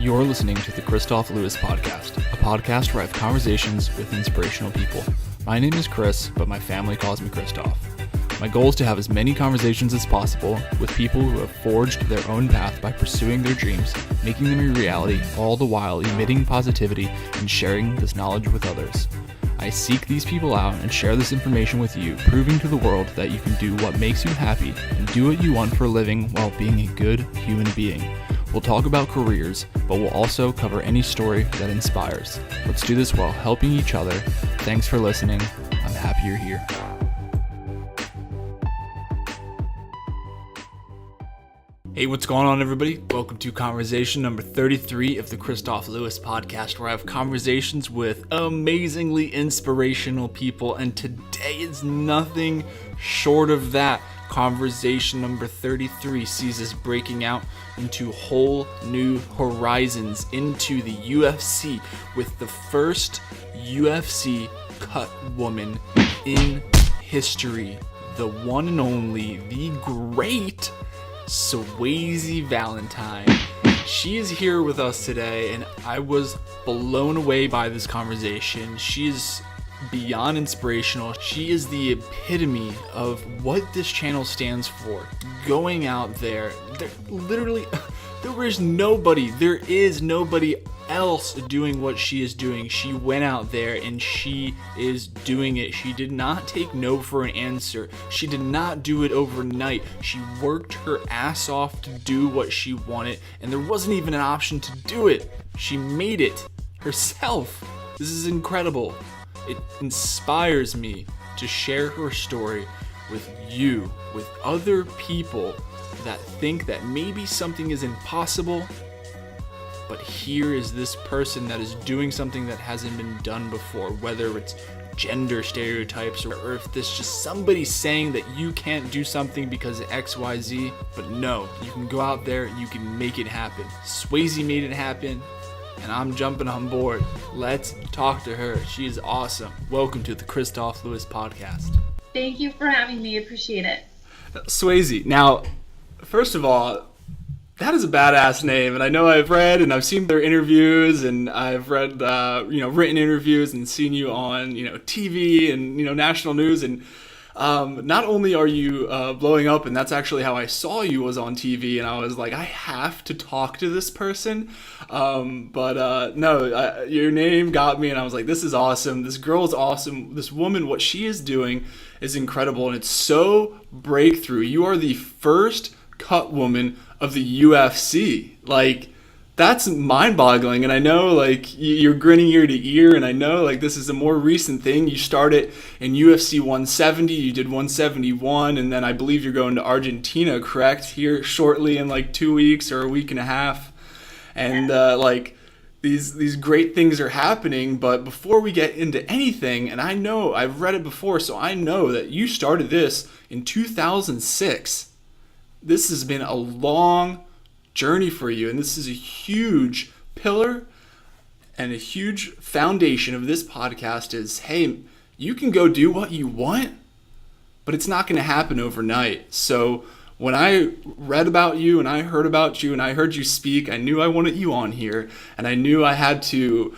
You're listening to the Kristof podcast, a podcast where I have conversations with inspirational people. My name is Chris, but my family calls me Kristof. My goal is to have as many conversations as possible with people who have forged their own path by pursuing their dreams, making them a reality, all the while emitting positivity and sharing this knowledge with others. I seek these people out and share this information with you, proving to the world that you can do what makes you happy and do what you want for a living while being a good human being. We'll talk about careers, but we'll also cover any story that inspires. Let's do this while helping each other. Thanks for listening. I'm happy you're here. Hey, what's going on, everybody? Welcome to conversation number 33 of the Kristof Lewis podcast, where I have conversations with amazingly inspirational people, and today is nothing short of that. Conversation number 33 sees us breaking out into whole new horizons into the UFC with the first UFC Cutwoman in history, the one and only, the great Swayze Valentine. She is here with us today, and I was blown away by this conversation. She is beyond inspirational. She is the epitome of what this channel stands for. Going out there, there is nobody else doing what she is doing. She went out there and she is doing it. She did not take no for an answer. She did not do it overnight. She worked her ass off to do what she wanted, and there wasn't even an option to do it. She made it herself. This is incredible. It inspires me to share her story with you, with other people that think that maybe something is impossible, but here is this person that is doing something that hasn't been done before, whether it's gender stereotypes or if this just somebody saying that you can't do something because of XYZ, but no, you can go out there and you can make it happen. Swayze made it happen, and I'm jumping on board. Let's talk to her. She is awesome. Welcome to the Kristof Lewis podcast. Thank you for having me. Appreciate it. Swayze. Now, first of all, that is a badass name, and I know I've read and I've seen their interviews, and I've read written interviews and seen you on TV and national news, and not only are you blowing up, and that's actually how I saw you, was on TV, and I was like, I have to talk to this person. Your name got me, and I was like, this is awesome. This girl is awesome. This woman, what she is doing is incredible, and it's so breakthrough. You are the first Cutwoman of the UFC. Like, that's mind-boggling, and I know you're grinning ear to ear, and I know this is a more recent thing. You started in UFC 170, you did 171, and then I believe you're going to Argentina, correct? Here shortly in 2 weeks or a week and a half, and these great things are happening. But before we get into anything, and I know I've read it before, so I know that you started this in 2006. This has been a long journey for you, and this is a huge pillar and a huge foundation of this podcast is, hey, you can go do what you want, but it's not going to happen overnight. So when I read about you and I heard about you and I heard you speak, I knew I wanted you on here, and I knew I had to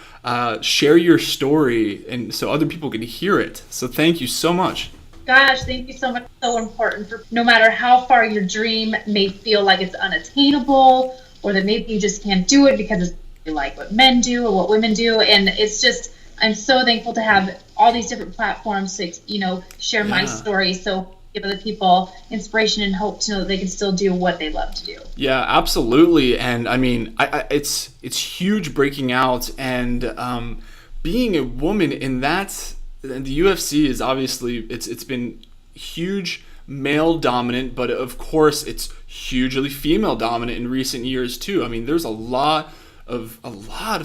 share your story and so other people could hear it. So thank you so much. Gosh, thank you so much. So important. For no matter how far your dream may feel like it's unattainable, or that maybe you just can't do it because it's like what men do or what women do. And it's just, I'm so thankful to have all these different platforms to, share my story. So give other people inspiration and hope to know that they can still do what they love to do. Yeah, absolutely. And I mean, it's huge breaking out, and being a woman in that. And the UFC is obviously, it's been huge male dominant, but of course it's hugely female dominant in recent years too. I mean, there's a lot of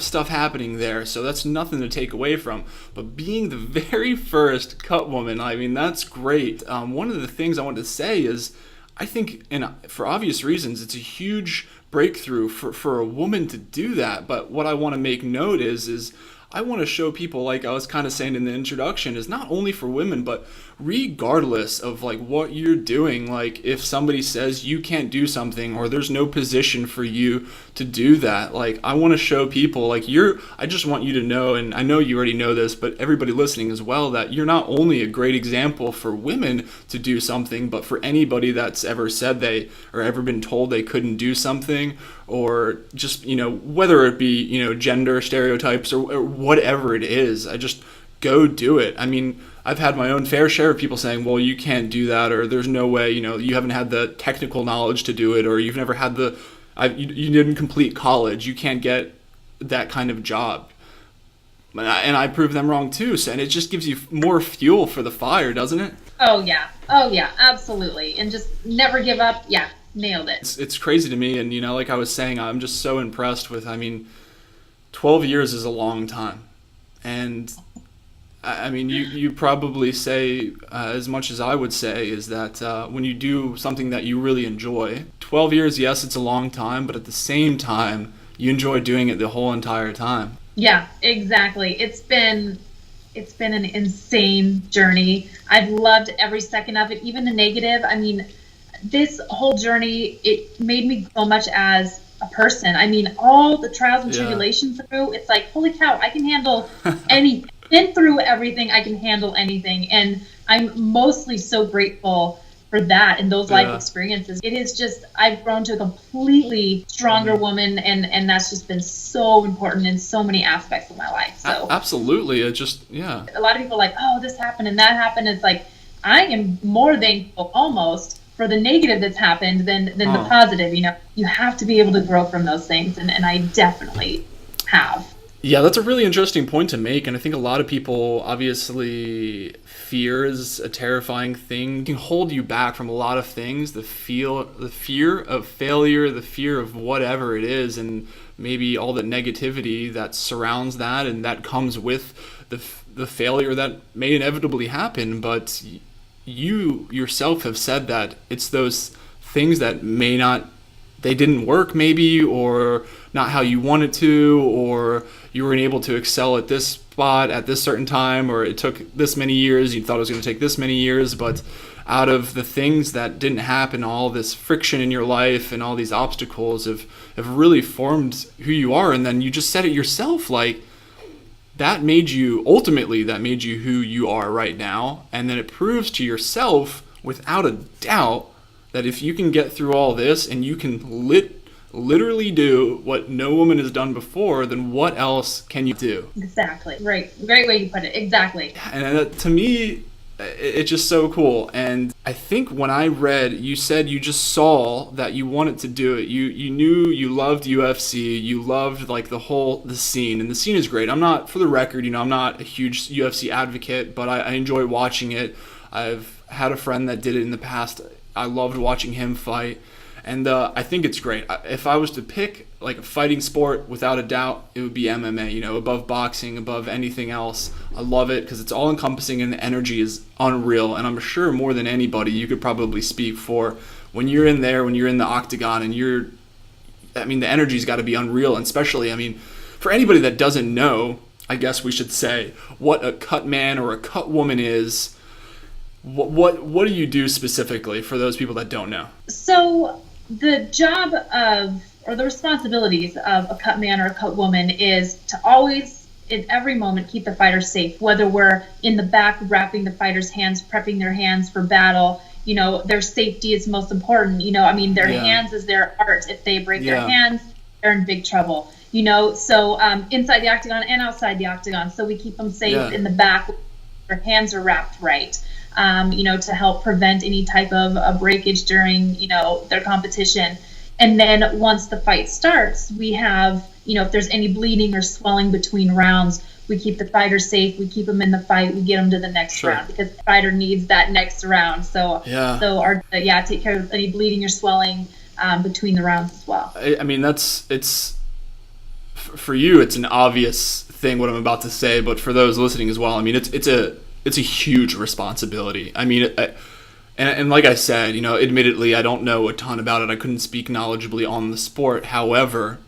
stuff happening there, so that's nothing to take away from. But being the very first Cutwoman, I mean, that's great. One of the things I wanted to say is, I think, and for obvious reasons, it's a huge breakthrough for a woman to do that. But what I want to make note is I want to show people, like I was kind of saying in the introduction, is not only for women, but regardless of like what you're doing, like if somebody says you can't do something or there's no position for you to do that, like I want to show people like I just want you to know, and I know you already know this, but everybody listening as well, that you're not only a great example for women to do something, but for anybody that's ever said they or ever been told they couldn't do something, or just, whether it be, gender stereotypes or whatever it is. I just go do it. I mean, I've had my own fair share of people saying, well, you can't do that, or there's no way, you haven't had the technical knowledge to do it, or you've never had you didn't complete college, you can't get that kind of job. And I prove them wrong too. So, and it just gives you more fuel for the fire, doesn't it? Oh yeah, absolutely. And just never give up. Yeah, nailed it. It's crazy to me, and like I was saying, I'm just so impressed with, 12 years is a long time. And I mean, you probably say as much as I would say is that when you do something that you really enjoy, 12 years, yes, it's a long time, but at the same time, you enjoy doing it the whole entire time. Yeah, exactly. It's been an insane journey. I've loved every second of it, even the negative. I mean, this whole journey, it made me so much as a person. I mean, all the trials and tribulations through, it's like, holy cow, I can handle anything. Been through everything, I can handle anything. And I'm mostly so grateful for that and those life experiences. It is just, I've grown to a completely stronger woman, and that's just been so important in so many aspects of my life. So absolutely. It just, a lot of people are like, oh, this happened and that happened. It's like, I am more thankful almost for the negative that's happened than the positive. You have to be able to grow from those things, and I definitely have. Yeah, that's a really interesting point to make, and I think a lot of people, obviously, fear is a terrifying thing. It can hold you back from a lot of things, the fear of failure, the fear of whatever it is, and maybe all the negativity that surrounds that and that comes with the failure that may inevitably happen. But you yourself have said that it's those things that they didn't work maybe, or not how you wanted to, or you weren't able to excel at this spot at this certain time, or it took this many years, you thought it was going to take this many years, but out of the things that didn't happen, all this friction in your life and all these obstacles have really formed who you are. And then you just said it yourself, like that made you who you are right now. And then it proves to yourself without a doubt that if you can get through all this and you can literally do what no woman has done before, then what else can you do? Exactly. Right. Great way to put it. Exactly. And to me, it's just so cool. And I think when I read, you said you just saw that you wanted to do it. You knew you loved UFC. You loved like the scene, and the scene is great. I'm not, for the record, I'm not a huge UFC advocate, but I enjoy watching it. I've had a friend that did it in the past. I loved watching him fight, and I think it's great. If I was to pick like a fighting sport, without a doubt, it would be MMA, above boxing, above anything else. I love it because it's all encompassing and the energy is unreal, and I'm sure more than anybody you could probably speak for when you're in the octagon, and the energy's got to be unreal. And especially, for anybody that doesn't know, I guess we should say what a cut man or a cut woman is. What do you do specifically for those people that don't know? So the job or the responsibilities of a cut man or a cut woman is to always, in every moment, keep the fighter safe. Whether we're in the back wrapping the fighter's hands, prepping their hands for battle, their safety is most important. Their hands is their art. If they break their hands, they're in big trouble. So inside the octagon and outside the octagon. So we keep them safe in the back. Their hands are wrapped right. To help prevent any type of breakage during, their competition. And then once the fight starts, we have, if there's any bleeding or swelling between rounds, we keep the fighter safe, we keep them in the fight, we get them to the next round, because the fighter needs that next round. So take care of any bleeding or swelling between the rounds as well. For you, it's an obvious thing what I'm about to say, but for those listening as well, it's a huge responsibility. And like I said, admittedly, I don't know a ton about it. I couldn't speak knowledgeably on the sport. However,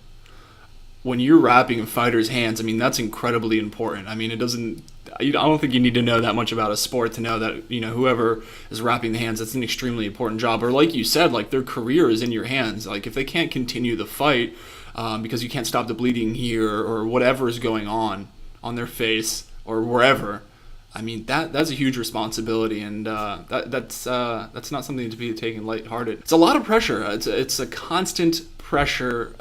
when you're wrapping a fighter's hands, I mean, that's incredibly important. I mean, I don't think you need to know that much about a sport to know that, whoever is wrapping the hands, that's an extremely important job. Or like you said, like their career is in your hands. Like if they can't continue the fight because you can't stop the bleeding here or whatever is going on their face or wherever, I mean, that's a huge responsibility, and that's not something to be taken lighthearted. It's a lot of pressure. It's a constant pressure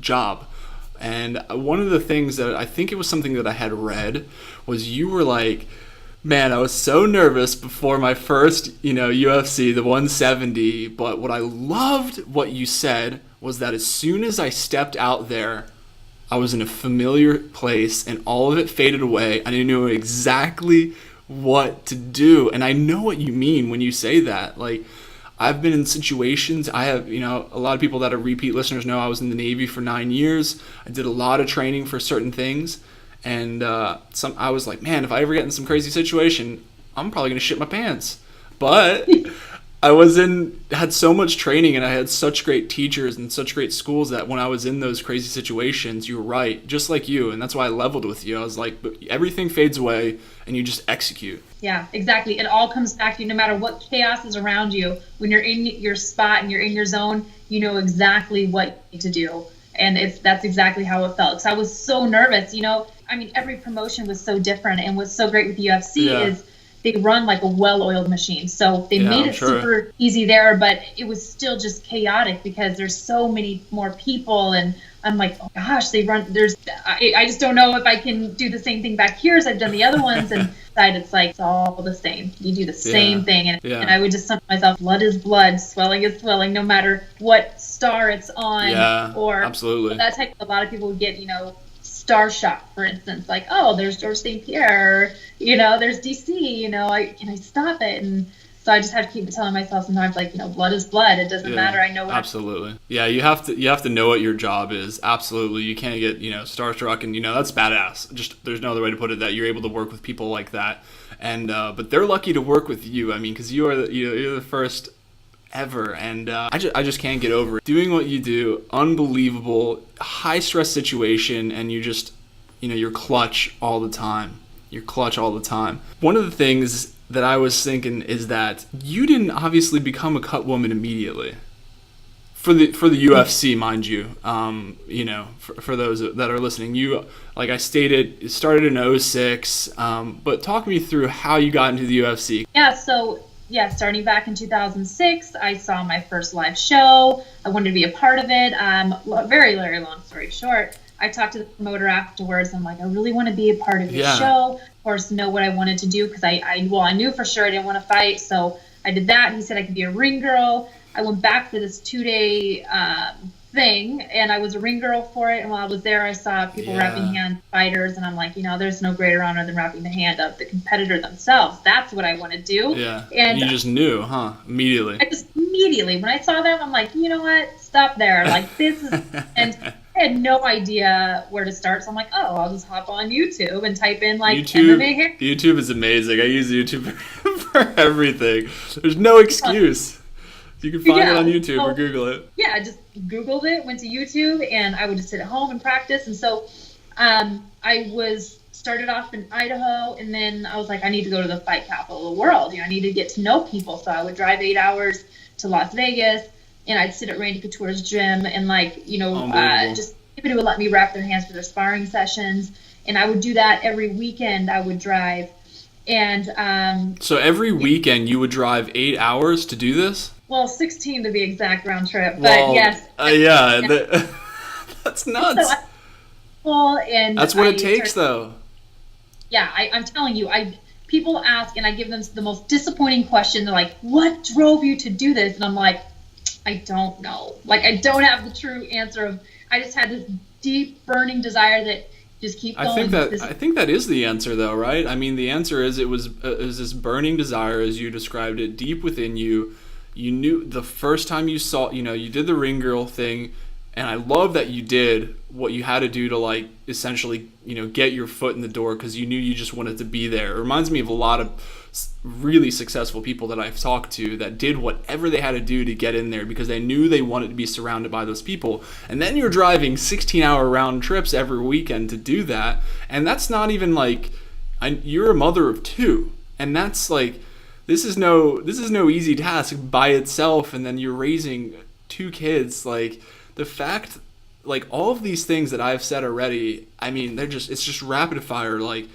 job. And one of the things that I think it was something that I had read was you were like, man, I was so nervous before my first, UFC, the 170. But what I loved what you said was that as soon as I stepped out there, I was in a familiar place and all of it faded away. And I knew exactly what to do. And I know what you mean when you say that. Like, I've been in situations, I have, a lot of people that are repeat listeners know I was in the Navy for 9 years. I did a lot of training for certain things. And I was like, man, if I ever get in some crazy situation, I'm probably going to shit my pants. But I had so much training and I had such great teachers and such great schools that when I was in those crazy situations, you were right, just like you. And that's why I leveled with you. I was like, but everything fades away and you just execute. Yeah, exactly. It all comes back to you no matter what chaos is around you. When you're in your spot and you're in your zone, you know exactly what you need to do. And that's exactly how it felt. Because I was so nervous, every promotion was so different. And what's so great with the UFC is they run like a well-oiled machine. So they made it super easy there, but it was still just chaotic because there's so many more people. And I'm like, oh gosh, I just don't know if I can do the same thing back here as I've done the other ones. And it's like, it's all the same. You do the same thing. And I would just say to myself, blood is blood, swelling is swelling, no matter what star it's on. Yeah, or absolutely. That type of, a lot of people would get, star shock, for instance, like, oh, there's George St. Pierre, there's DC, can I stop it? And so I just have to keep telling myself sometimes, like, blood is blood. It doesn't matter. I know what. Absolutely. Yeah, you have to know what your job is. Absolutely. You can't get, starstruck, and, that's badass. Just, there's no other way to put it, that you're able to work with people like that. And, but they're lucky to work with you. I mean, because you're the first ever, and I just can't get over it. Doing what you do, unbelievable, high stress situation, and you just, you're clutch all the time. One of the things that I was thinking is that you didn't obviously become a Cutwoman immediately. For the UFC, mind you, for those that are listening, you, like I stated, it started in 2006, but talk me through how you got into the UFC. Yeah, starting back in 2006, I saw my first live show. I wanted to be a part of it. Very, very long story short, I talked to the promoter afterwards. I'm like, I really want to be a part of your show. Of course, know what I wanted to do because I knew for sure I didn't want to fight. So I did that. He said I could be a ring girl. I went back for this 2-day thing, and I was a ring girl for it. And while I was there, I saw people wrapping hand fighters, and I'm like, there's no greater honor than wrapping the hand of the competitor themselves. That's what I want to do. Yeah. And you just knew, huh? Immediately. When I saw them, I'm like, you know what? Stop there. Like, this is, and I had no idea where to start. So I'm like, oh, I'll just hop on YouTube and type in like MMA hair. YouTube is amazing. I use YouTube for everything. There's no excuse. You can find it on YouTube or Google it. Yeah, I just Googled it, went to YouTube, and I would just sit at home and practice. And so I started off in Idaho, and then I was like, I need to go to the fight capital of the world. I need to get to know people. So I would drive 8 hours to Las Vegas, and I'd sit at Randy Couture's gym, and just anybody would let me wrap their hands for their sparring sessions. And I would do that every weekend. I would drive. And so every weekend you would drive 8 hours to do this? Well, 16 to be exact round trip, but yes. That's nuts. And that's what it takes, though. Yeah, I'm telling you, people ask, and I give them the most disappointing question. They're like, what drove you to do this? And I'm like, I don't know. Like, I don't have the true answer. I just had this deep, burning desire that just keep going. I think that is the answer, though, right? I mean, the answer is it was this burning desire, as you described it, deep within you. You knew the first time you saw, you did the ring girl thing, and I love that you did what you had to do to, like, essentially, get your foot in the door because you knew you just wanted to be there. It reminds me of a lot of really successful people that I've talked to that did whatever they had to do to get in there because they knew they wanted to be surrounded by those people. And then you're driving 16-hour round trips every weekend to do that. And that's not even like, you're a mother of two. And that's like, this is no easy task by itself. And then you're raising two kids. Like, the fact, like, all of these things that I've said already, I mean, it's just rapid fire. Like,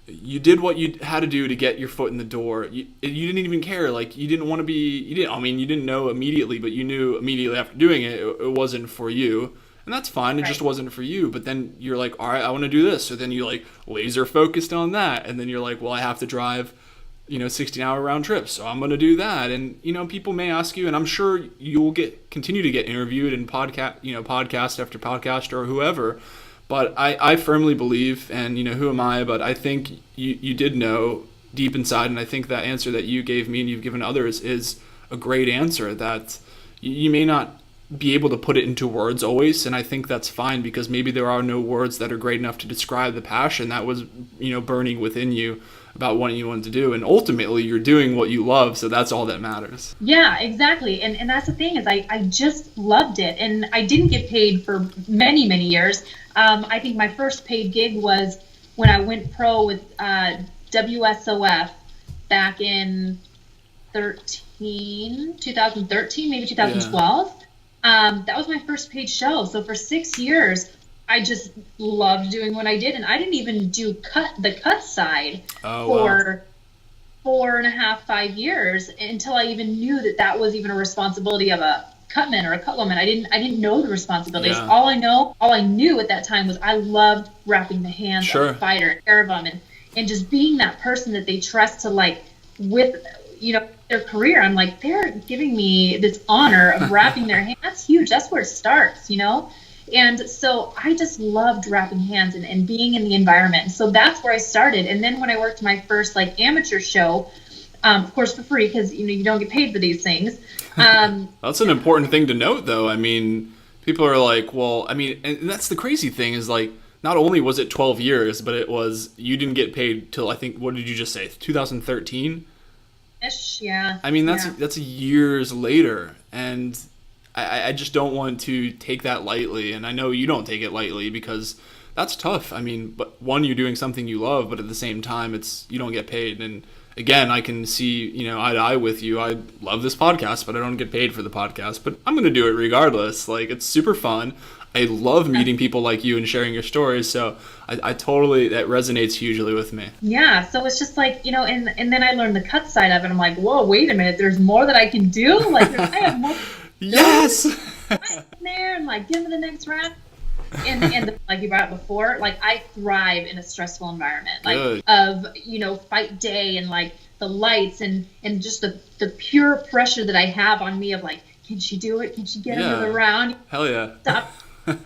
you did what you had to do to get your foot in the door. You didn't even care. Like, you didn't want to be, you didn't know immediately, but you knew immediately after doing it, it wasn't for you. And that's fine. It just wasn't for you. But then you're like, all right, I want to do this. So then you like laser focused on that. And then you're like, well, I have to drive, 16-hour round trips. So I'm going to do that. And, people may ask you, and I'm sure you'll continue to get interviewed in podcast after podcast or whoever. But I firmly believe, and who am I, but I think you did know deep inside, and I think that answer that you gave me and you've given others is a great answer, that you may not be able to put it into words always, and I think that's fine, because maybe there are no words that are great enough to describe the passion that was burning within you about what you wanted to do. And ultimately you're doing what you love, so that's all that matters. Yeah, exactly. And that's the thing, is I just loved it, and I didn't get paid for many years. I think my first paid gig was when I went pro with WSOF back in 2013, maybe 2012. Yeah. That was my first paid show. So for 6 years, I just loved doing what I did. And I didn't even do the cut side for 4.5, 5 years until I even knew that was even a responsibility of a cutman or a cutwoman. I didn't know the responsibilities. Yeah. All I knew at that time was I loved wrapping the hands of a fighter, care of them, and just being that person that they trust to, like, with their career. I'm like, they're giving me this honor of wrapping their hands. That's huge. That's where it starts, And so I just loved wrapping hands and being in the environment. So that's where I started. And then when I worked my first amateur show, of course for free, because you don't get paid for these things. That's an important thing to note, though. I mean, people are like, well, and that's the crazy thing, is like, not only was it 12 years, but it was, you didn't get paid till, I think, what did you just say, 2013? Ish, yeah. I mean, that's years later, and I just don't want to take that lightly, and I know you don't take it lightly, because that's tough. I mean, but one, you're doing something you love, but at the same time, you don't get paid. And again, I can see, eye to eye with you. I love this podcast, but I don't get paid for the podcast, but I'm going to do it regardless. Like, it's super fun. I love meeting people like you and sharing your stories. So I totally, that resonates hugely with me. Yeah. So it's just like, and then I learned the cut side of it. I'm like, whoa, wait a minute. There's more that I can do. Like, I have more. Yes. There and like, give me the next round. And like you brought up before, like, I thrive in a stressful environment, like Good. Of, fight day and like the lights and just the pure pressure that I have on me of like, can she do it? Can she get another round? Hell yeah. Stop,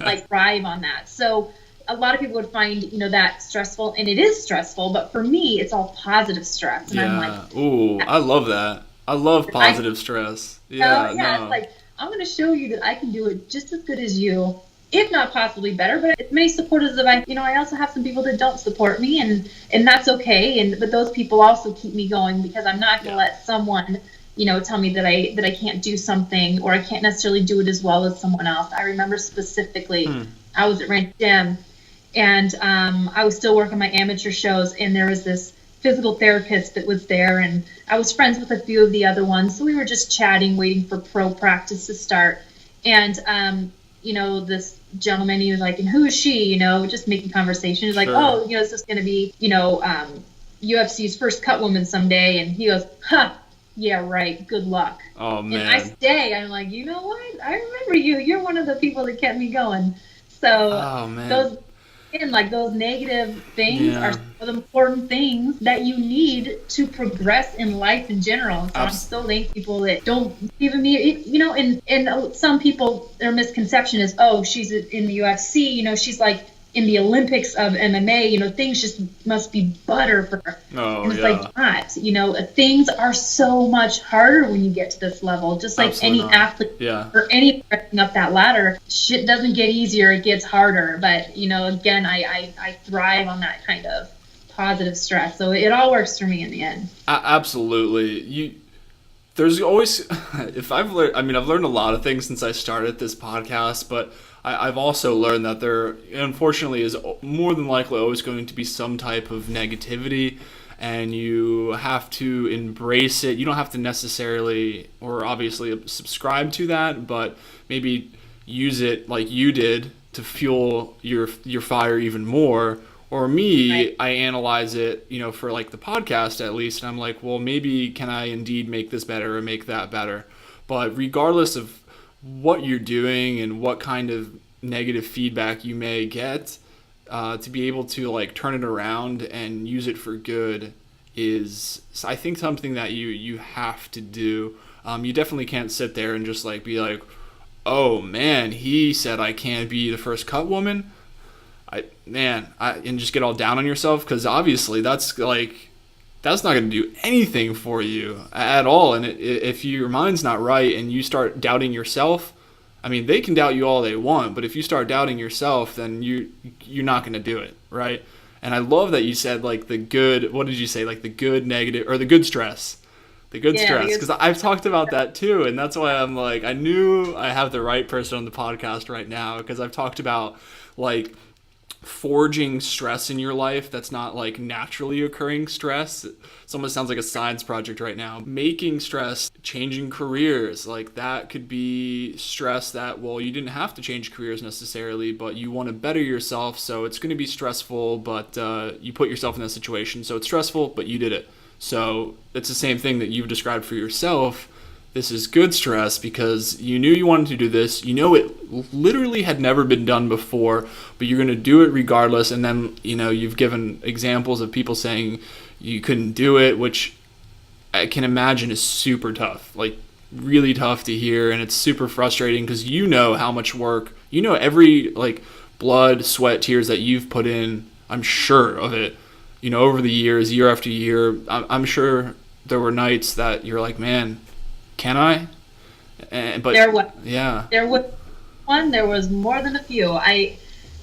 like, thrive on that. So a lot of people would find, that stressful, and it is stressful, but for me, it's all positive stress. And I'm like, ooh, I love that. I love positive stress. Yeah. It's like, I'm going to show you that I can do it just as good as you, if not possibly better, but it may support us if I also have some people that don't support me, and that's okay. But those people also keep me going, because I'm not going to let someone, tell me that I can't do something, or I can't necessarily do it as well as someone else. I remember specifically, I was at Ranch Gym, and I was still working my amateur shows, and there was this physical therapist that was there, and I was friends with a few of the other ones, so we were just chatting, waiting for pro practice to start. And this gentleman, he was like, and who is she? Just making conversation. He's like, oh, this is going to be, UFC's first Cutwoman someday. And he goes, huh, yeah, right. Good luck. Oh, man. And I stay. I'm like, you know what? I remember you. You're one of the people that kept me going. So those negative things are some of the important things that you need to progress in life in general. So I'm still thanking people that don't even me, and some people, their misconception is, oh, she's in the UFC, she's like in the Olympics of MMA, things just must be butter for her. Oh, and it's like not, things are so much harder when you get to this level, just like any athlete or any person up that ladder. Shit doesn't get easier, it gets harder. But, again, I thrive on that kind of positive stress. So it all works for me in the end. Absolutely. There's always, if I've learned, I mean, I've learned a lot of things since I started this podcast, but I've also learned that there, unfortunately, is more than likely always going to be some type of negativity, and you have to embrace it. You don't have to necessarily, or obviously, subscribe to that, but maybe use it like you did to fuel your fire even more. Or me, Right. I analyze it, for like the podcast at least, and I'm like, well, maybe can I indeed make this better or make that better? But regardless of what you're doing and what kind of negative feedback you may get, to be able to like turn it around and use it for good is, I think, something that you have to do. You definitely can't sit there and just like be like, oh man, he said I can't be the first Cutwoman. And just get all down on yourself, because obviously that's not going to do anything for you at all. And if your mind's not right and you start doubting yourself, I mean, they can doubt you all they want, but if you start doubting yourself, then you're not going to do it, right? And I love that you said like the good, what did you say, like the good negative, or the good stress? The good stress, because I've talked about that too, and that's why I'm like, I knew I have the right person on the podcast right now, because I've talked about like forging stress in your life that's not like naturally occurring stress. It almost sounds like a science project right now. Making stress, changing careers, like that could be stress that, well, you didn't have to change careers necessarily, but you want to better yourself, so it's going to be stressful, but you put yourself in that situation, so it's stressful, but you did it. So it's the same thing that you've described for yourself. This is good stress because you knew you wanted to do this. It literally had never been done before, but you're going to do it regardless. And then, you've given examples of people saying you couldn't do it, which I can imagine is super tough, like really tough to hear. And it's super frustrating because how much work, every like blood, sweat, tears that you've put in. I'm sure of it, over the years, year after year. I'm sure there were nights that you're like, man, can I? But there was one. There was more than a few.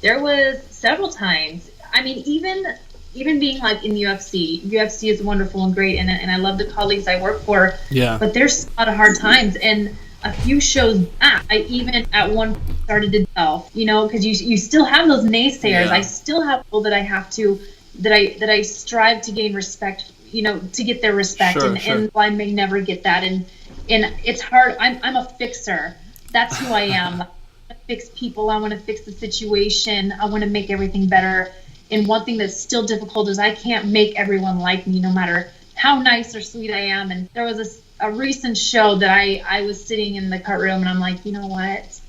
There was several times. I mean, even being like in UFC. UFC is wonderful and great, and I love the colleagues I work for. Yeah. But there's a lot of hard times, and a few shows back, I even at one point started to tell, because you still have those naysayers. Yeah. I still have people that I have to that I strive to gain respect. To get their respect, Sure. And I may never get that, and it's hard. I'm a fixer. That's who I am. I want to fix people. I want to fix the situation. I want to make everything better. And one thing that's still difficult is I can't make everyone like me, no matter how nice or sweet I am. And there was a recent show that I was sitting in the cut room, and I'm like, you know what?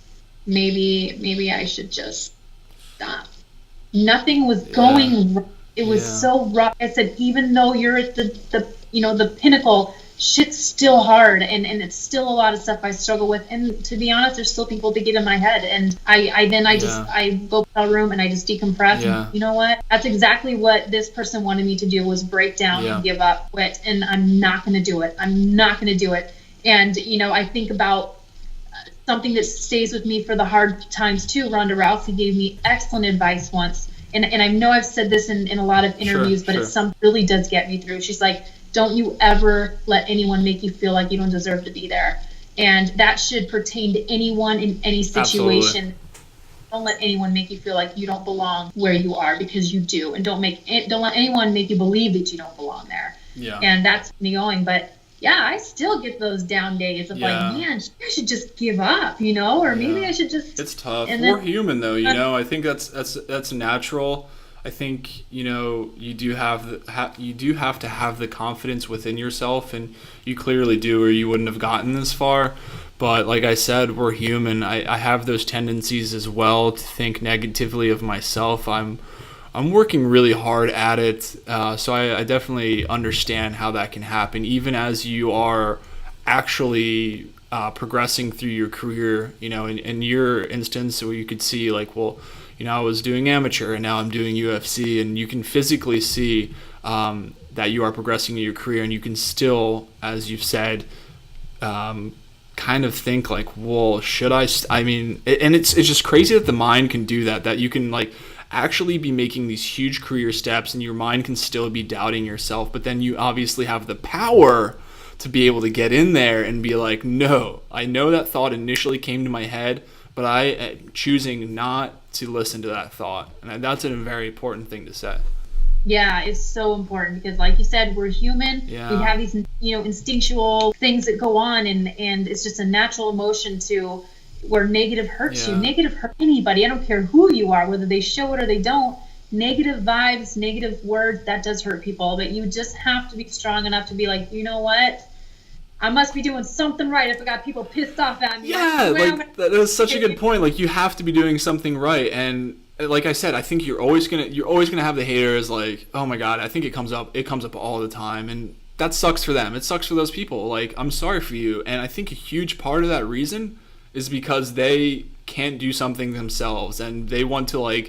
Maybe I should just stop. Nothing was going right. It was so rough. I said, even though you're at the pinnacle, shit's still hard, and it's still a lot of stuff I struggle with. And to be honest, there's still people that get in my head, and I go to a room and I just decompress. Yeah. And you know what? That's exactly what this person wanted me to do, was break down and give up, quit. And I'm not going to do it. I'm not going to do it. And I think about something that stays with me for the hard times too. Ronda Rousey gave me excellent advice once. And I know I've said this in a lot of interviews, but it's something that really does get me through. She's like, don't you ever let anyone make you feel like you don't deserve to be there. And that should pertain to anyone in any situation. Absolutely. Don't let anyone make you feel like you don't belong where you are, because you do. And don't let anyone make you believe that you don't belong there. Yeah. And that's me going. But yeah, I still get those down days of like, man, I should just give up, or maybe I should just. It's tough. We're human, though. I think that's natural. I think you do have to have the confidence within yourself, and you clearly do, or you wouldn't have gotten this far. But like I said, we're human. I have those tendencies as well to think negatively of myself. I'm working really hard at it, so I definitely understand how that can happen, even as you are actually progressing through your career. In your instance, where you could see like, well, I was doing amateur and now I'm doing UFC, and you can physically see that you are progressing in your career, and you can still, as you've said, kind of think like, well, should I? I mean, and it's just crazy that the mind can do that. That you can like actually be making these huge career steps, and your mind can still be doubting yourself, but then you obviously have the power to be able to get in there and be like, no, I know that thought initially came to my head, but I am choosing not to listen to that thought. And that's a very important thing to say. Yeah, it's so important because, like you said, we're human. Yeah. We have these, instinctual things that go on, and it's just a natural emotion to where negative hurts you. Negative hurt anybody. I don't care who you are, whether they show it or they don't. Negative vibes, negative words, that does hurt people. But you just have to be strong enough to be like, you know what? I must be doing something right if I got people pissed off at me. Yeah, like that is such a good point. Like, you have to be doing something right. And like I said, I think you're always gonna have the haters. Like, oh my God, I think it comes up all the time, and that sucks for them. It sucks for those people. Like, I'm sorry for you. And I think a huge part of that reason is because they can't do something themselves, and they want to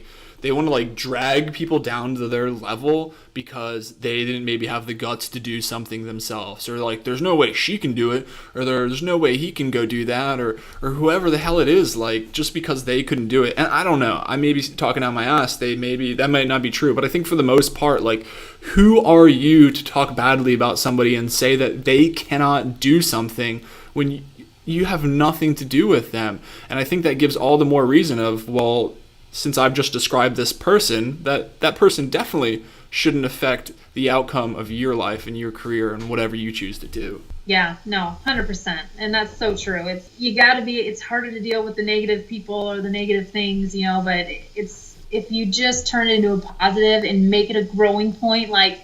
drag people down to their level because they didn't maybe have the guts to do something themselves, or like, there's no way she can do it, or there's no way he can go do that, or whoever the hell it is, like, just because they couldn't do it. And I don't know, I may be talking out my ass, that might not be true, but I think for the most part, like, who are you to talk badly about somebody and say that they cannot do something when you have nothing to do with them? And I think that gives all the more reason of, well, since I've just described this person, that person definitely shouldn't affect the outcome of your life and your career and whatever you choose to do. Yeah, no, 100%. And that's so true. It's harder to deal with the negative people or the negative things, but if you just turn it into a positive and make it a growing point, like,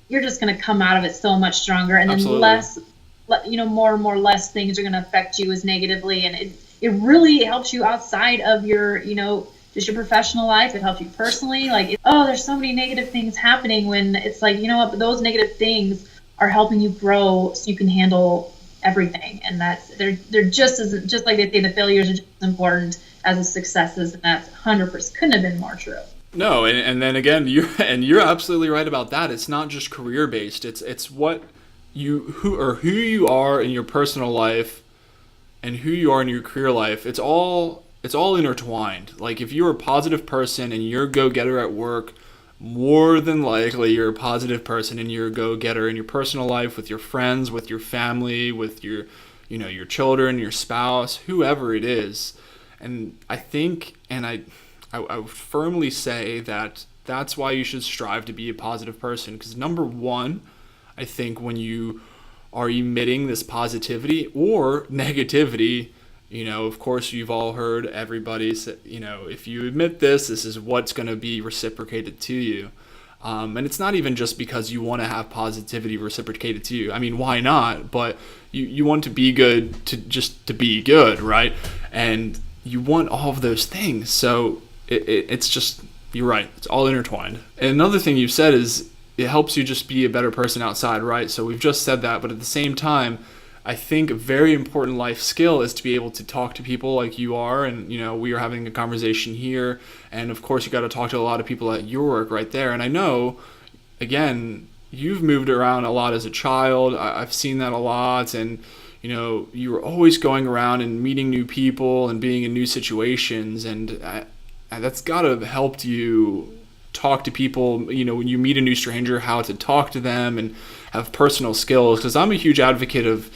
you're just going to come out of it so much stronger. And Absolutely. then more and more less things are going to affect you as negatively. And it really helps you outside of your, just your professional life. It helps you personally. Like, there's so many negative things happening, when it's like, you know what, but those negative things are helping you grow so you can handle everything. And they're just like they say, the failures are just as important as the successes. And that's 100% couldn't have been more true. No, and then again, you're absolutely right about that. It's not just career based. It's what who you are in your personal life and who you are in your career life. It's all intertwined. Like, if you're a positive person and you're a go-getter at work, more than likely you're a positive person and you're a go-getter in your personal life, with your friends, with your family, with your children, your spouse, whoever it is. And I think, and I would firmly say that that's why you should strive to be a positive person. Because number one, I think when you are emitting this positivity or negativity, of course, you've all heard everybody say, if you admit this is what's going to be reciprocated to you. And it's not even just because you want to have positivity reciprocated to you. I mean, why not? But you want to be good to be good, right? And you want all of those things. So it's just, you're right. It's all intertwined. And another thing you've said is it helps you just be a better person outside, right? So we've just said that, but at the same time, I think a very important life skill is to be able to talk to people like you are, and we are having a conversation here, and of course you got to talk to a lot of people at your work right there. And I know, again, you've moved around a lot as a child. I've seen that a lot, and you were always going around and meeting new people and being in new situations, and that's got to have helped you talk to people, when you meet a new stranger, how to talk to them and have personal skills. Because I'm a huge advocate of,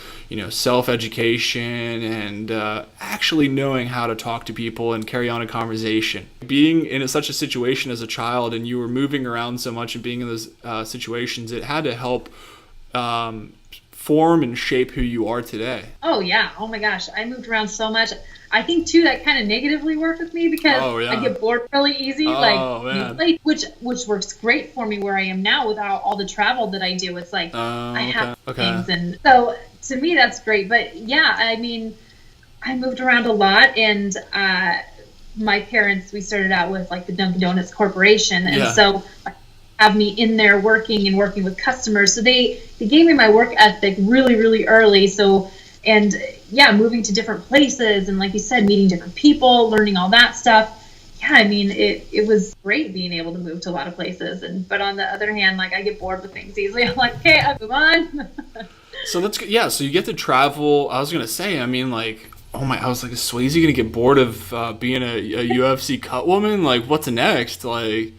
self-education and actually knowing how to talk to people and carry on a conversation. Being in such a situation as a child, and you were moving around so much and being in those situations, it had to help form and shape who you are today. Oh yeah. Oh my gosh. I moved around so much. I think too that kind of negatively worked with me because I get bored really easy. Which works great for me where I am now without all the travel that I do. It's like I have things, and so to me that's great. But yeah, I mean, I moved around a lot, and my parents, we started out with like the Dunkin' Donuts Corporation, and so have me in there working with customers. So they gave me my work ethic really, really early. So, and yeah, moving to different places, and like you said, meeting different people, learning all that stuff. Yeah, I mean, it was great being able to move to a lot of places. But on the other hand, like, I get bored with things easily. I'm like, okay, I'll move on. So that's good. Yeah, so you get to travel. I was going to say, I mean, like, Oh my! I was like, is Swayze gonna get bored of being a UFC Cutwoman? Like, what's next? Like,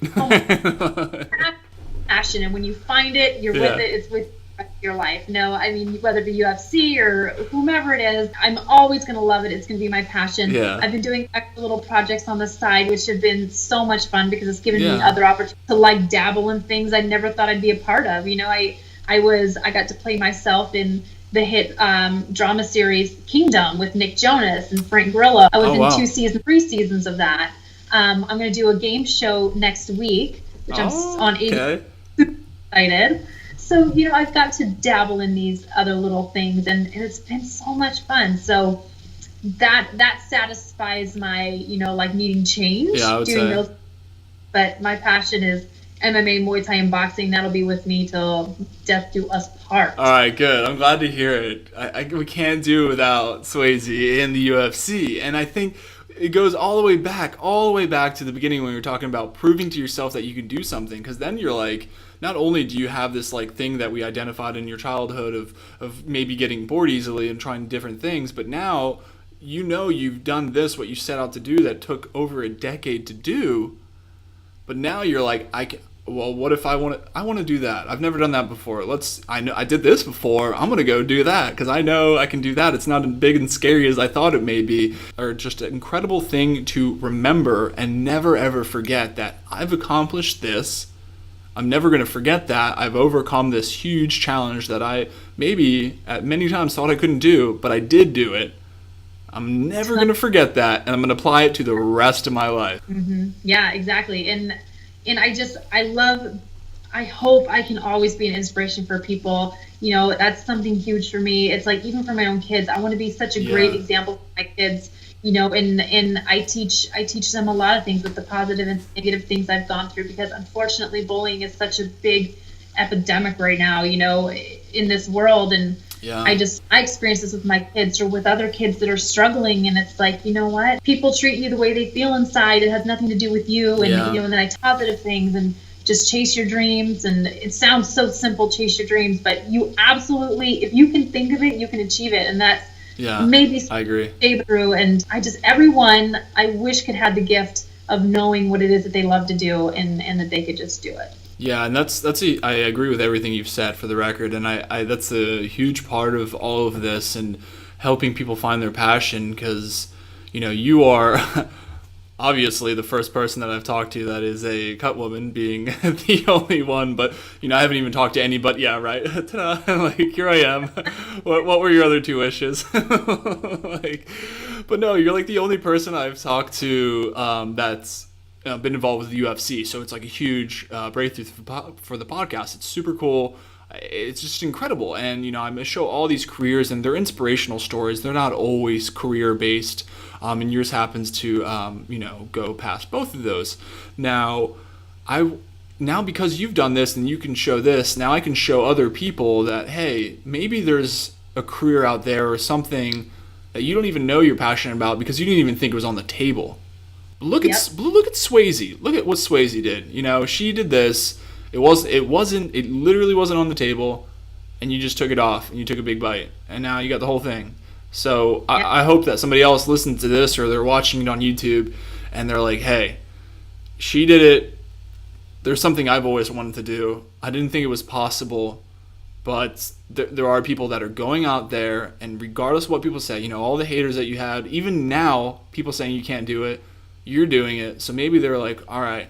Passion, and when you find it, you're yeah, with it. It's with your life. No, I mean, whether it be UFC or whomever it is, I'm always going to love it. It's going to be my passion. yeah, I've been doing extra little projects on the side, which have been so much fun because it's given me yeah. other opportunities to like dabble in things I never thought I'd be a part of. You know, I got to play myself in the hit drama series Kingdom with Nick Jonas and Frank Grillo. I was Oh in wow. 3 seasons of that. I'm going to do a game show next week, which I'm on Okay. excited. So, you know, I've got to dabble in these other little things, and it's been so much fun. So that satisfies my, you know, like needing change, Yeah, I would doing say. those. But my passion is MMA, Muay Thai, and boxing. That'll be with me till death do us part. All right, good. I'm glad to hear it. We can't do it without Swayze in the UFC, and I think it goes all the way back to the beginning when we were talking about proving to yourself that you can do something. Because then you're like, not only do you have this like thing that we identified in your childhood of maybe getting bored easily and trying different things, but now you know you've done this what you set out to do that took over a decade to do. But now you're like, well, what if I want to do that? I've never done that before. I know I did this before. I'm going to go do that because I know I can do that. It's not as big and scary as I thought it may be. Or just an incredible thing to remember and never ever forget that I've accomplished this. I'm never going to forget that. I've overcome this huge challenge that I maybe at many times thought I couldn't do, but I did do it. I'm never going to forget that, and I'm going to apply it to the rest of my life. Yeah, exactly. And I hope I can always be an inspiration for people. You know, that's something huge for me. It's like, even for my own kids, I want to be such a great Yeah. example for my kids, you know, and I teach them a lot of things with the positive and negative things I've gone through, because unfortunately bullying is such a big epidemic right now, you know, in this world. And Yeah. I experience this with my kids or with other kids that are struggling, and it's like, you know what? People treat you the way they feel inside. It has nothing to do with you. And Yeah. you know, and then I taught positive things and just chase your dreams. And it sounds so simple, chase your dreams, but you absolutely, if you can think of it, you can achieve it. And that's Yeah. maybe I agree. stay through. And everyone I wish could have the gift of knowing what it is that they love to do, and that they could just do it. Yeah, and I agree with everything you've said for the record, and I that's a huge part of all of this and helping people find their passion because you know you are obviously the first person that I've talked to that is a cut woman, being the only one, but you know I haven't even talked to anybody. Yeah, right. Ta-da. Like, here I am. What were your other two wishes? Like, but no, you're like the only person I've talked to that's been involved with the UFC, so it's like a huge breakthrough for the podcast. It's super cool. It's just incredible, and you know I'm gonna show all these careers, and they're inspirational stories. They're not always career based, and yours happens to you know go past both of those. Now, now because you've done this and you can show this, now I can show other people that hey, maybe there's a career out there or something that you don't even know you're passionate about because you didn't even think it was on the table. Look Yep. at Swayze. Look at what Swayze did. You know, she did this. It literally wasn't on the table, and you just took it off and you took a big bite, and now you got the whole thing. So Yep. I hope that somebody else listens to this or they're watching it on YouTube, and they're like, hey, she did it. There's something I've always wanted to do. I didn't think it was possible, but there are people that are going out there, and regardless of what people say, you know, all the haters that you had, even now, people saying you can't do it, you're doing it. So maybe they're like, all right,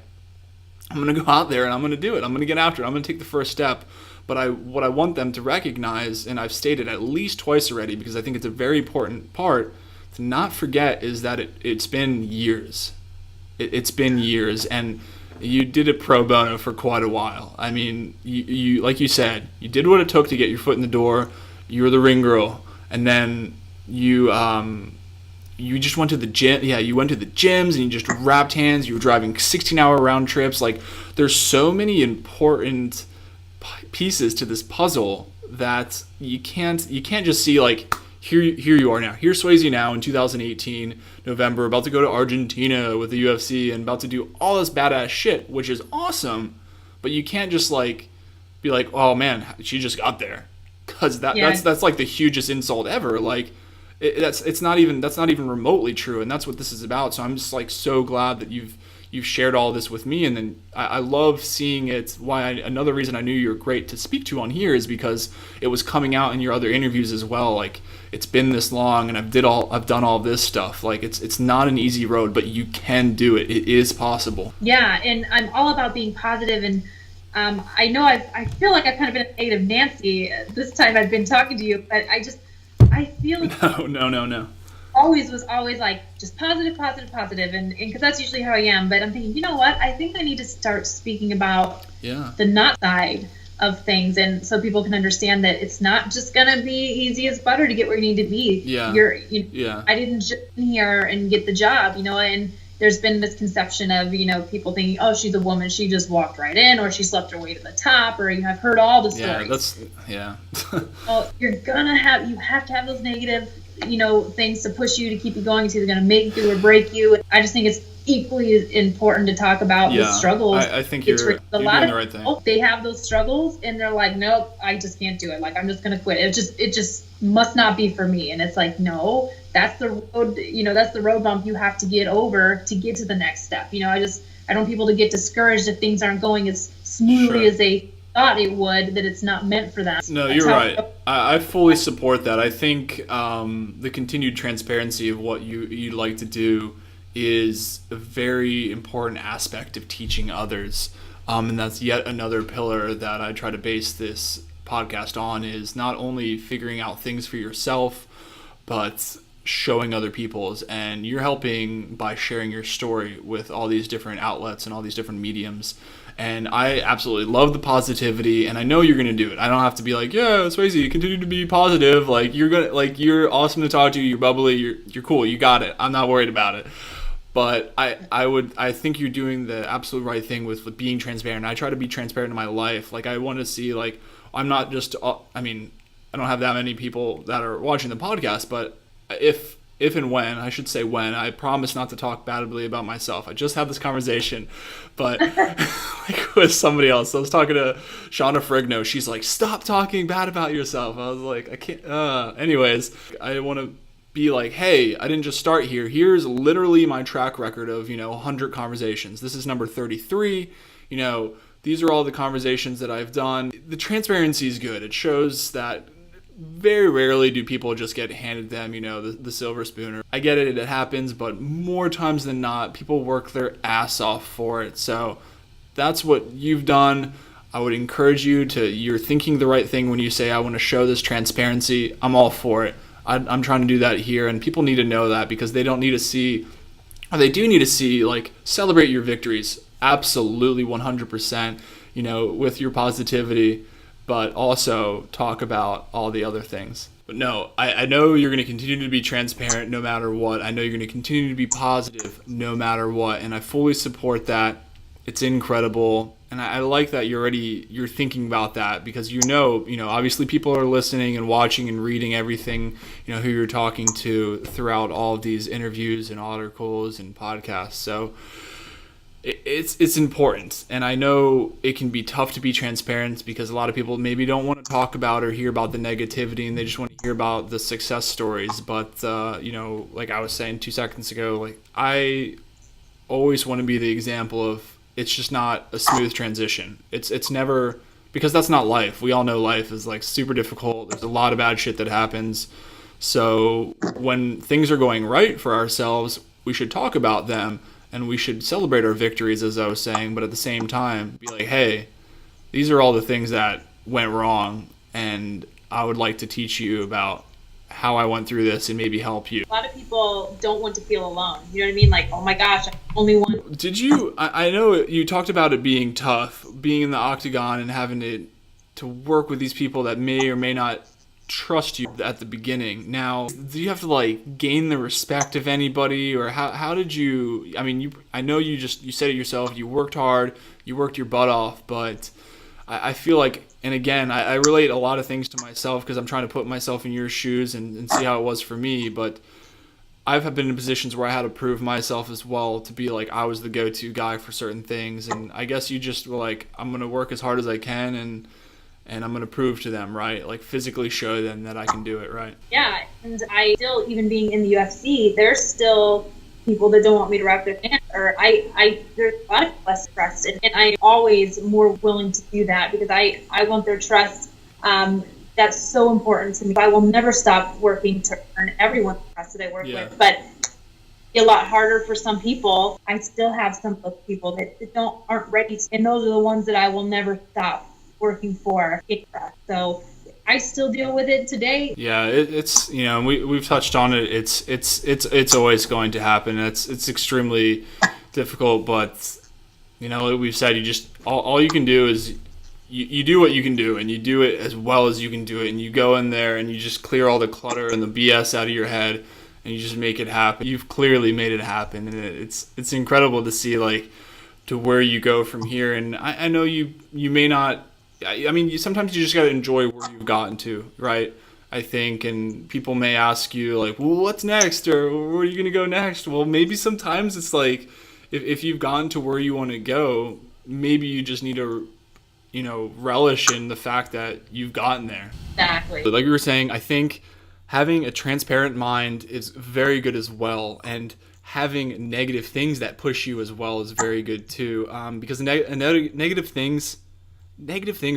I'm going to go out there and I'm going to do it. I'm going to get after it. I'm going to take the first step. But what I want them to recognize, and I've stated at least twice already because I think it's a very important part to not forget, is that it's been years. It's been years, and you did it pro bono for quite a while. I mean, you like you said, you did what it took to get your foot in the door. You were the ring girl, and then you just went to the gym. Yeah, you went to the gyms and you just wrapped hands. You were driving 16-hour round trips. Like, there's so many important pieces to this puzzle that you can't just see like here you are now. Here's Swayze now in 2018 November, about to go to Argentina with the UFC and about to do all this badass shit, which is awesome. But you can't just like be like, oh man, she just got there, because Yeah. that's like the hugest insult ever. Like, That's not even remotely true, and that's what this is about. So I'm just like so glad that you've shared all this with me, and then I love seeing it. Another reason I knew you were great to speak to on here is because it was coming out in your other interviews as well. Like, it's been this long, and I've done all this stuff. Like, it's not an easy road, but you can do it. It is possible. Yeah, and I'm all about being positive, and I know I feel like I've kind of been a negative Nancy this time I've been talking to you, but I feel like No. was always like just positive, and because that's usually how I am. But I'm thinking, you know what? I think I need to start speaking about the not side of things, and so people can understand that it's not just gonna be easy as butter to get where you need to be. I didn't just in here and get the job, and there's been misconception of, people thinking, oh, she's a woman, she just walked right in, or she slept her way to the top, or I've heard all the stories. Well, you have to have those negative, things to push you, to keep you going. It's either going to make you or break you. I just think it's equally important to talk about the struggles. I think you're doing the right thing. They have those struggles and they're like, nope, I just can't do it. Like, I'm just going to quit. It just must not be for me. And it's like, no, that's the road, that's the road bump you have to get over to get to the next step. I don't want people to get discouraged if things aren't going as smoothly as they thought it would, that it's not meant for that. No, you're right. I fully support that. I think the continued transparency of what you'd like to do is a very important aspect of teaching others. And that's yet another pillar that I try to base this podcast on, is not only figuring out things for yourself, but showing other people's. And you're helping by sharing your story with all these different outlets and all these different mediums. And I absolutely love the positivity, and I know you're gonna do it. I don't have to be like, yeah, Swayze, continue to be positive. Like, you're awesome to talk to. You're bubbly. You're cool. You got it. I'm not worried about it. But I think you're doing the absolute right thing with being transparent. I try to be transparent in my life. Like, I want to see, like, I'm not just, I don't have that many people that are watching the podcast, but if and when, I should say when, I promise not to talk badly about myself. I just had this conversation, but like with somebody else. I was talking to Shauna Frigno. She's like, stop talking bad about yourself. I was like, I can't. Anyways, I want to be like, hey, I didn't just start here. Here's literally my track record of, 100 conversations. This is number 33. These are all the conversations that I've done. The transparency is good. It shows that very rarely do people just get handed them, the silver spoon. I get it, it happens, but more times than not, people work their ass off for it. So that's what you've done. I would encourage you're thinking the right thing when you say, I want to show this transparency. I'm all for it. I'm trying to do that here, and people need to know that, because they don't need to see, or they do need to see, like, celebrate your victories. Absolutely 100%, with your positivity, but also talk about all the other things. But no, I know you're going to continue to be transparent no matter what. I know you're going to continue to be positive no matter what, and I fully support that. It's incredible, and I like that you're thinking about that, because obviously people are listening and watching and reading everything, who you're talking to throughout all of these interviews and articles and podcasts. So it's important, and I know it can be tough to be transparent, because a lot of people maybe don't want to talk about or hear about the negativity, and they just want to hear about the success stories. But like I was saying 2 seconds ago, like, I always want to be the example of, it's just not a smooth transition. It's never, because that's not life. We all know life is, like, super difficult. There's a lot of bad shit that happens. So when things are going right for ourselves, we should talk about them, and we should celebrate our victories, as I was saying, but at the same time be like, hey, these are all the things that went wrong, and I would like to teach you about how I went through this and maybe help you. A lot of people don't want to feel alone. You know what I mean? Like, oh my gosh, I'm the only one. Did you, I know you talked about it being tough, being in the octagon and having to work with these people that may or may not trust you at the beginning. Now, do you have to, like, gain the respect of anybody, or how did you, I know you said it yourself, you worked hard, you worked your butt off, but I feel like, and again, I relate a lot of things to myself, because I'm trying to put myself in your shoes and see how it was for me, but I've been in positions where I had to prove myself as well, to be like, I was the go-to guy for certain things, and I guess you just were like, I'm going to work as hard as I can, and I'm going to prove to them, right? Like physically show them that I can do it, right? Yeah, and I still, even being in the UFC, there's still people that don't want me to wrap their hands, or there's a lot of less trust, and I'm always more willing to do that because I want their trust. That's so important to me. I will never stop working to earn everyone's trust that I work with, but a lot harder for some people. I still have some of those people that aren't ready to, and those are the ones that I will never stop working for. So I still deal with it today. Yeah, it's we've touched on it. It's always going to happen. It's extremely difficult, but like we've said, you just all you can do is you do what you can do, and you do it as well as you can do it, and you go in there and you just clear all the clutter and the BS out of your head, and you just make it happen. You've clearly made it happen, and it's incredible to see like to where you go from here. And I know you may not. I mean, sometimes you just got to enjoy where you've gotten to, right? I think, and people may ask you like, well, what's next, or where are you going to go next? Well, maybe sometimes it's like, if you've gotten to where you want to go, maybe you just need to, relish in the fact that you've gotten there. Exactly. Like we were saying, I think having a transparent mind is very good as well, and having negative things that push you as well is very good too, because negative things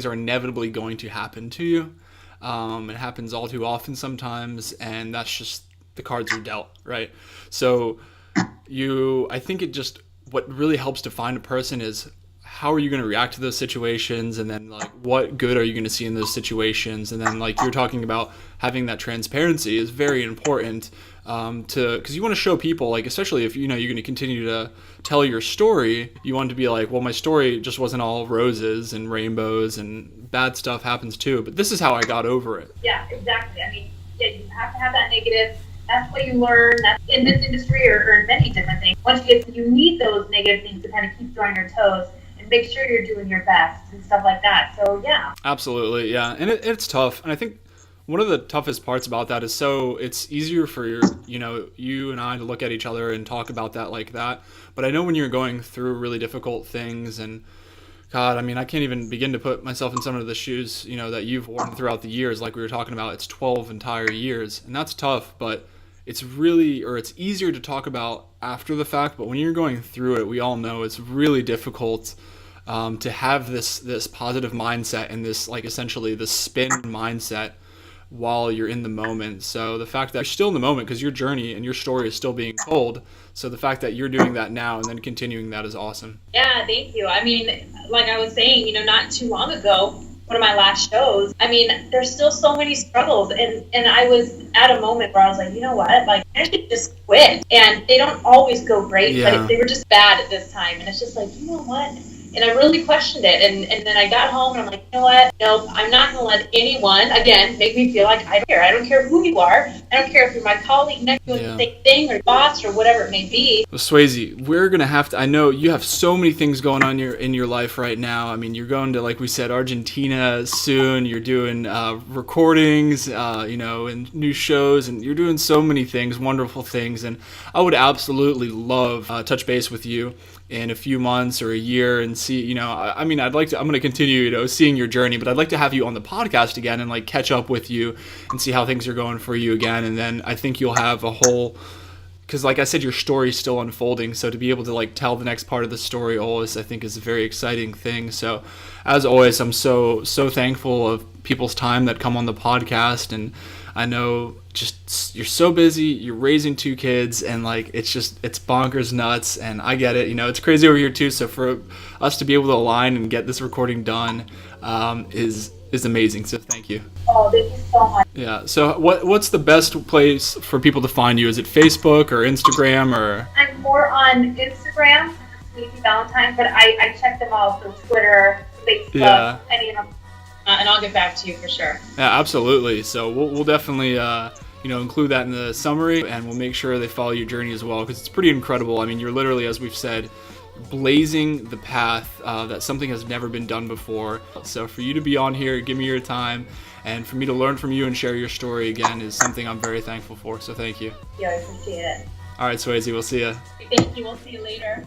are inevitably going to happen to you. It happens all too often sometimes, and that's just the cards are dealt, right? So I think what really helps define a person is how are you going to react to those situations, and then like what good are you going to see in those situations, and then like you're talking about having that transparency is very important because you want to show people, like especially if you're going to continue to tell your story, you want to be like, well, my story just wasn't all roses and rainbows, and bad stuff happens too, but this is how I got over it. Yeah, exactly. I mean, you have to have that negative. That's what you learn. That's in this industry or in many different things. Once you need those negative things to kind of keep you on your toes and make sure you're doing your best and stuff like that. So yeah. Absolutely, yeah, and it's tough, and I think one of the toughest parts about that is it's easier for you and I to look at each other and talk about that like that. But I know when you're going through really difficult things, and God, I mean, I can't even begin to put myself in some of the shoes, that you've worn throughout the years. Like we were talking about, it's 12 entire years, and that's tough, but it's easier to talk about after the fact. But when you're going through it, we all know it's really difficult to have this positive mindset and this, like, essentially the spin mindset while you're in the moment. So the fact that you're still in the moment, because your journey and your story is still being told, so the fact that you're doing that now and then continuing that is awesome. Yeah, thank you. I mean, like I was saying, not too long ago, one of my last shows, I mean, there's still so many struggles, and I was at a moment where I was like, you know what, like, I should just quit. And they don't always go great, but they were just bad at this time, and it's just like, you know what? And I really questioned it, and then I got home, and I'm like, you know what? Nope, I'm not going to let anyone, again, make me feel like I don't care. I don't care who you are. I don't care if you're my colleague next to the same thing, or boss, or whatever it may be. Well, Swayze, we're going to have to, I know you have so many things going on in your life right now. I mean, you're going to, like we said, Argentina soon. You're doing recordings, and new shows, and you're doing so many things, wonderful things. And I would absolutely love touch base with you in a few months or a year and see, I mean, I'm going to continue, seeing your journey, but I'd like to have you on the podcast again and like catch up with you and see how things are going for you again. And then I think you'll have because like I said, your story's still unfolding. So to be able to like tell the next part of the story always, I think is a very exciting thing. So as always, I'm so thankful of people's time that come on the podcast. And I know just you're so busy, you're raising 2 kids, and like it's bonkers nuts, and I get it, it's crazy over here too. So for us to be able to align and get this recording done is amazing. So thank you. Oh, thank you so much. Yeah. So what's the best place for people to find you? Is it Facebook or Instagram or? I'm more on Instagram, Swayze Valentine, but I check them all, so Twitter, Facebook, any of them. And I'll get back to you for sure. Yeah, absolutely. So we'll definitely, include that in the summary, and we'll make sure they follow your journey as well, because it's pretty incredible. I mean, you're literally, as we've said, blazing the path that something has never been done before. So for you to be on here, give me your time, and for me to learn from you and share your story again is something I'm very thankful for. So thank you. Yeah, I appreciate it. All right, Swayze, we'll see you. Thank you. We'll see you later.